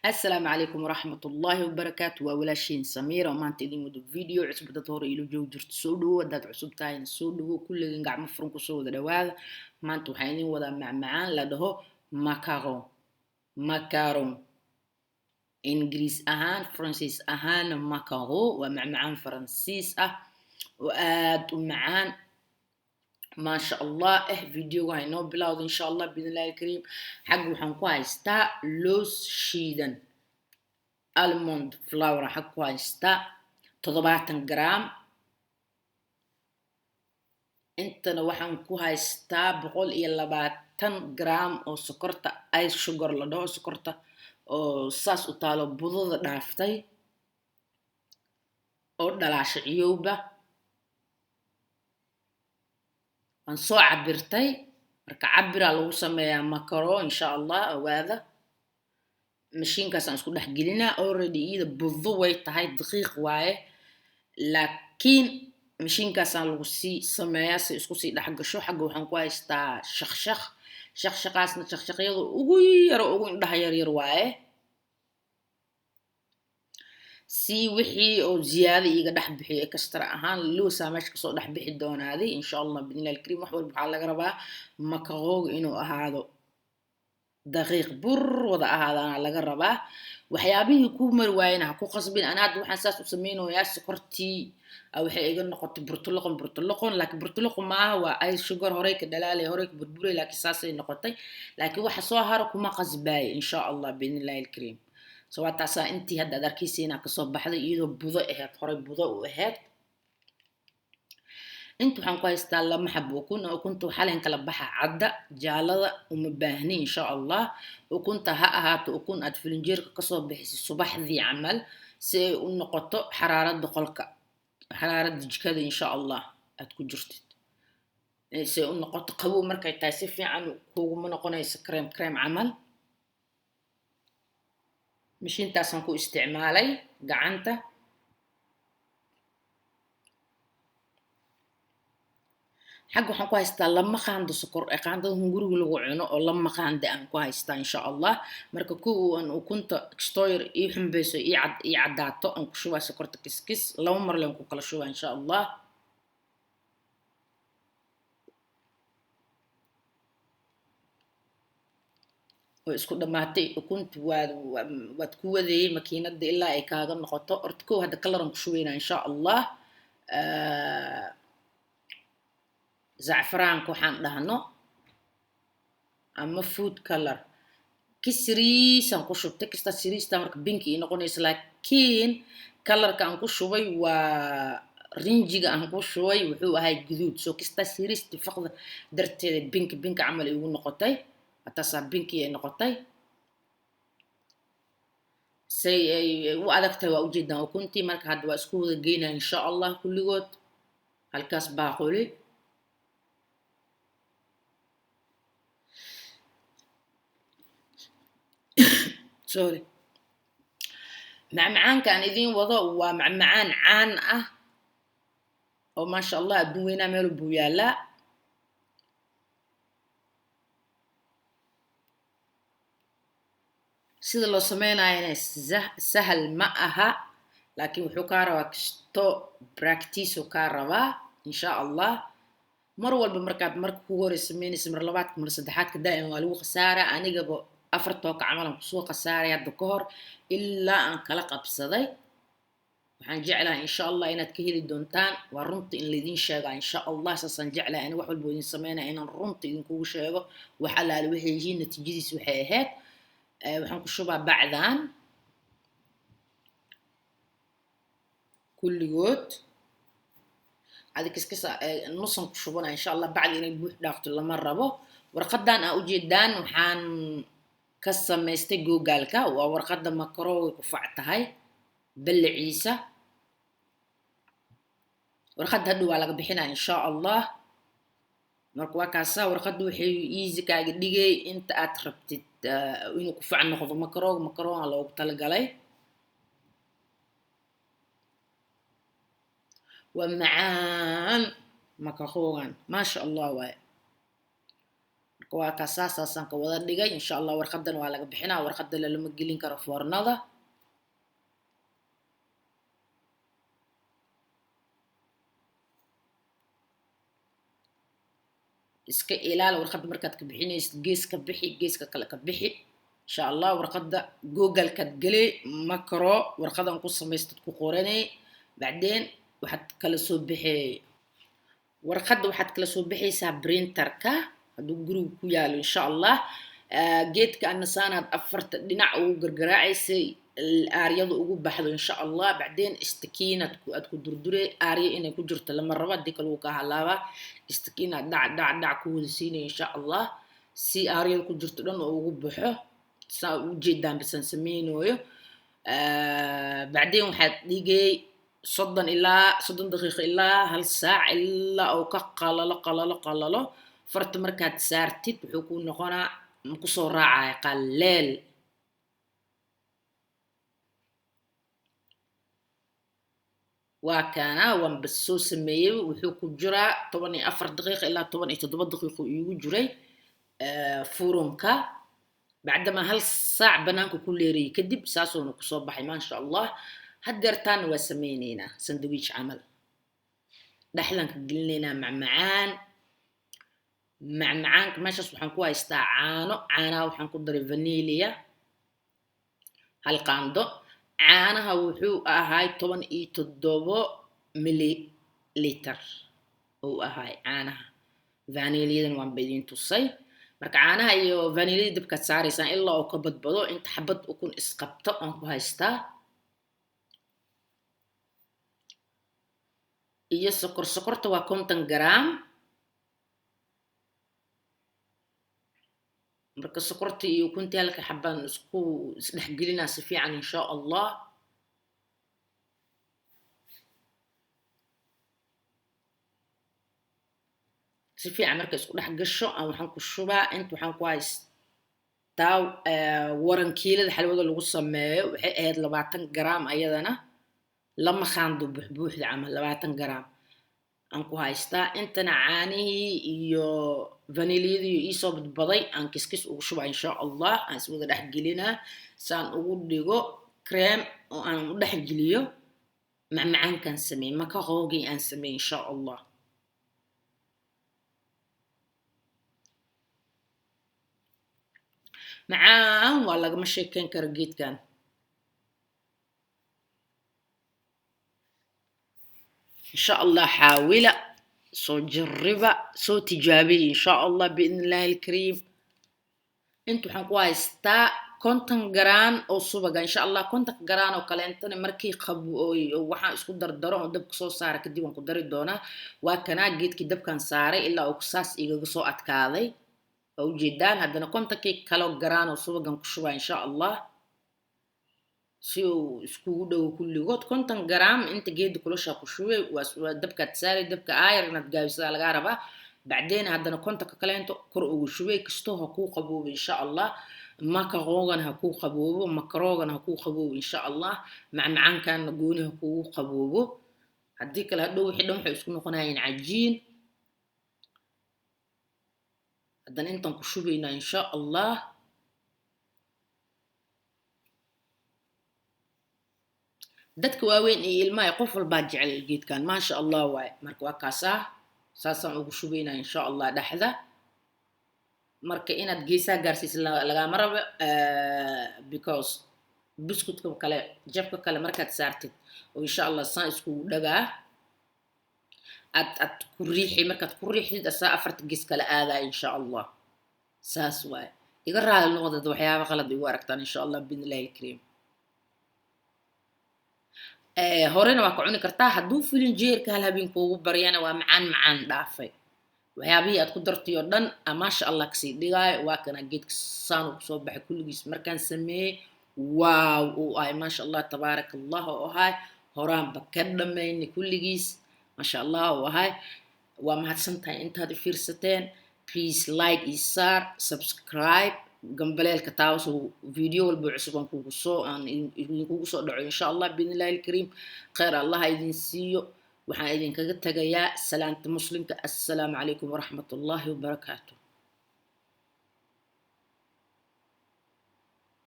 السلام عليكم ورحمة الله وبركاته وولاشين سميرة وما انت إذن ودو فيديو عصب دطور إلو جو جرت سودو وداد عصب تاين سودو كل قاع مفرنكو سودو دواذ ما انتو حينين ودا معان لدهو ماكارون إنجليز أهان فرنسيس أهان ماكارو ومعان فرنسيس وآد ومعان ما شاء الله فيديو هاي نو بلاود إن شاء الله بإذن الله الكريم حق وحنكو هايستا لوس شيدن almond flour حق ku haystaa 70 جرام intana waxaan ku haystaa 120 جرام oo sokorta ice sugar la dhaho sokorta oo saas u taalo budada dhaaftay oo dhalaashay ciyowba aan soo cabirtay marka cabira lagu sameeyaa makaro insha Allah ogaada mashiinkaas aan isku dhex gelinaa already ida budo way tahay daqiiq waaye laakiin mashiinkaas aan lagu sii sameeyaa si isku sii dhex gasho xagga waxaan ku haystaa shaqshaqaasna shaqshaqyadu ugu yar ugu indhaha yar yar waaye si wixii oo ziyaada iga dhex bixiyo extra ahaan loosa meesha kasoo dhex bixi doonaaday insha Allah bidnillah alkarim wax walba waxaa laga rabaa makarooga inuu ahaado daqiiq bur wada ahaadana laga rabaa waxyaabihii ku mar waayna ha ku qasbin ana hadda waxaan saas u sameeynayaa sokortii waxay iga noqotay burtuloqon laakiin burtuloqon maaha waa ay sugar hore ka dhalaalay hore ka burburay laakiin saasay noqotay laakiin waxa soo haro kuma qasbay insha Allah bidnillah alkarim soo taasa intii hadda arkiisina ka soo baxday iyadoo budo ahayd hore budo u ahayd inta waxaan ku haystaa lama xabo ukunta waxaa leen kala baxa cadda jaalada uma baahni insha Allah ukunta ha ahaato ukun aad filinjeerka kasoo bixisay subaxdii camal si ay u noqoto xaraarada qolka xaraarada jikada insha Allah aad ku jirtid si ay u noqoto qabow markay tahay si fiican kuuguma noqonayso cream camal mashiintaasaan ku isticmaalay gacanta حق وحن كويس تا لما خاند سكر قاندة هنغورو لغو عنا أو لما خاند أن كويس تا إن شاء الله مركا كو أن وكنت اكستوير إيحن بيسو إيعداتو أن كشوا سكرت كسكس لو مر لهم كلا شوا إن شاء الله وإسكو دماتي وكنت واتكو ذي ماكينة دي إلا إيكاغا نقطو أرتكو هذا كلرن كشوينا إن شاء الله زعفران كوحان دهنو أما فود كلر كسريس أنكو شوب تكستا سريس تامرك بينكي نقونيس لكن كلر كأنكو شوي و رينجيغا أنكو شوي وحو هاي جدود سو كستا سريس تفقد درت بينك عمل يقول نقطي أتصاب بينكي نقطي سي وأدكتها وأوجدنا وكنتي مرك هاد واسكو جينا إن شاء الله كل قوت هالكاس باقولي سوري معمعان كان إذين وضع ومعمعان عان وما شاء الله دوينا ميلو بويالا سيد الله سمينا يعني سهل معها لكن وحكارة وكشتو براكتيس وكاروا إن شاء الله مرول بمركب هو رسمين اسم رلوات مرسدحات كدائما والو خسارة أنا جابو أفرتوك عملا سوق الساري هذا كهر إلا أن كلا قبصدي وحنجعلها إن شاء الله إن تكهيل الدونتان ورنت إن الذين شاقا إن شاء الله سنجعلها أنا وحول بودين سمينا إن الرنت إن كو شاقا وحلال وحي يجي نتيجي سوحيهات وحنكو شبه بعدان كل جوت هذه كسكسة نصن كشبنا إن شاء الله بعد إن يبوح داخل لما ربو ورقدان أوجدان وحان كسميستي جوجلكا وورقد مكرو كفعتهاي بالعيسى ورقد هدو على بحنا إن شاء الله مركوا كاسا ورقد وحي إيزي كاجديجي أنت أتربت وإنه كفع ناخذ مكرو على وقت الجلي ومعان مكروان ما شاء الله واي waa ka saasaasan ka wada dhigay insha Allah warqadan waa laga bixinaa warqada lama gelin karo foornada iska ilaal warqada markaad ka bixinaysid geeska bixi geeska kale ka bixi insha Allah warqada Google kad gali makro warqadan ku samaystad ku qoranay بعدين waxaad kala soo bixi warqada waxaad kala soo bixaysaa printerka haduu guriga ku yaalo insha Allah geedka anasaanaad afarta dhinac ugu gargaraacay aariyada ugu baxdo insha Allah بعدين istikiinad aad ku durdure aariya inay ku jirto lama rabo dika lagu ka halaaba istikiinad dhac ku wada siinay insha Allah si aariyada ku jirto dhan ugu baxo saa u jeedaan bisan sameeynayo بعدين waxaad dhigay 30 daqiiqo ilaa hal saac ilaa oo ka qalalo farta markaad saartid wuxuu ku noqonaa ku soo raacay qaleel waa kana waan bas soo sameeyay wuxuu ku jiraa 14 daqiiqo ilaa 17 daqiiqo igu jiray furunka بعدما هل ساعة بنانك كل ري كدب ساسو نكسو بحي ما شاء الله هدرتان وسمينينا سندويش عمل دحلنك قلنا معمعان ماشي سبحان كوا يستعانو عانا وحان كدري فانيليا هل قاندو عانا وحو هاي 17 ملي لتر او هاي عانا فانيليا وان بيدين تصي marka caanaha iyo vanilla dibka saaraysan ilaa uu ka badbado inta xabad ukun isqabto aan ku haystaa iyo sokorta waa 50 gram marka sokorta iyo ukunta halka xabaan isku isdhexgelinaa si fiican insha Allah si fiican marka isku dhex gasho aan waxaan ku shubaa inta waxaan ku haystaa warankiilada xalwada lagu sameeyo waxay ahayd 20 gram ayadana lama khaando buuxda camal 20 gram aan ku haystaa intana caanihii iyo vanilliyadii iyo soo badbaday aan kiskis ugu shubaa insha Allah aan iswada dhex gelinaa saan ugu dhigo cream oo aan u dhex geliyo macmacaankan sameey maka qoogi aan sameey insha Allah معاه ولا مش كان كرجيت كان إن شاء الله حاولة سو جربة سو تجابي إن شاء الله بإذن الله الكريم انتو حنقوا استا كونتن جران أو صوبة إن شاء الله كونتن جران أو كلامتنا مركي خبو وحنا اسكو دردرو ودب كسو سارة كدي وانكو دري دونا وكنا جيت كدب كان سارة إلا أكساس إيجا كسو أتكاذي أو جدان هذا كونتكي كالو جران وصوبة جم كشوبة إن شاء الله سيو سكودة وكل وقت كونتن جرام أنت جيد كلوشة كشوبة ودبكة تسالي دبكة آير نتجاوز على العربة بعدين هذا كونتك كلامتو كرو وشوبة كستو هكو قبوب إن شاء الله مكروغن هكو قبوب مكروغن هكو قبوب إن شاء الله معن كان نقول هكو قبوب هديك الهدو وحدهم حيسكنوا قناين عجين هذا انتم كشوبينا ان شاء الله dadka waaweyn ee ilmaha qof walba jecel geedkan ma sha Allah waay marka waa kaasa saasan ugu shubeyna insha Allah dhaxda marka inaad geesaa gaarsiiso laga maraba because biscuitka kale jabka kale markaad saartid oo insha Allah saan isku dhagaa ad ku riixi markaad ku riixdid asaa afarta gees kala aada insha Allah saas waay iga raali noqdad waxyaabo qalad igu aragtaan insha Allah billahi alkareem horena waa ku cuni kartaa hadduu filin jeerka hal habeen kuugu baryana waa macaan dhaafay waxyaabihii aad ku dartay oo dhan ma sha Allah kasii dhigay waa kana geedka saan u soo baxay kulligiis markaan sameeyay waaw oo ay ma sha Allah tabarakallah oo hay horaan ba ka dhameeyay kulligiis ما شاء الله وهاي وما هتسنتها انت هذه فرصتين please like إيسار subscribe جنبلي الكتاوس وفيديو البعثبان كوكسو كوكسو دعو إن شاء الله بإذن الله الكريم خير الله يدين سيو وحنا يدين كجت جيا سلامة مسلم السلام عليكم ورحمة الله وبركاته